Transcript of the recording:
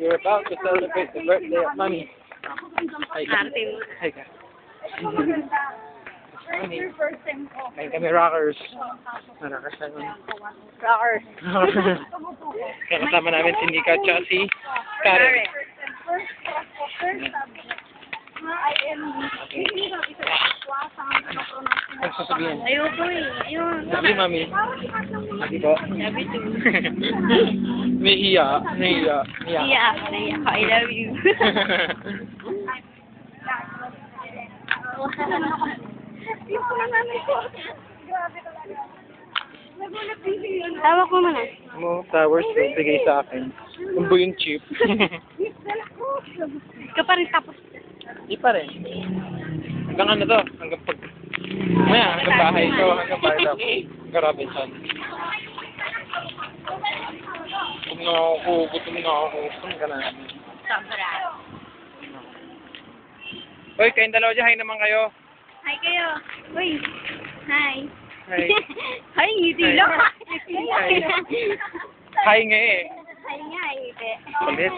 We're about to celebrate the birthday of Mommy. Hi, guys. Arte mo. Hi, guys. Kain kami rockers. Rockers na yun. Rockers. Kaya kasama namin si Nika at saka si Karen. Ang sasabihin. Ayoko eh. Ayun. Sabi, Mami. Sabi po. Sabi to. Nahiya. Nahiya. Iya ako. Iya ako. I love you. Tawag mo man Mo, flowers yung bigay sa akin. Umbo yung chip. Ka pa rin tapos. Di pa rin. Hanggang ano to? Hanggang pag... Maya, hanggang bahay to. Hanggang bahay to. Hanggang Robinson. Huwag na ako. Gutom na ako. Gutom ka na. Sobra. Hoy, kayong dalawa dyan. Hi naman kayo. Hi kayo. Uy. Hi. Hi. Hi, ngiti lang. Hi. Hi nga eh. Hi nga, ngiti. Kulit.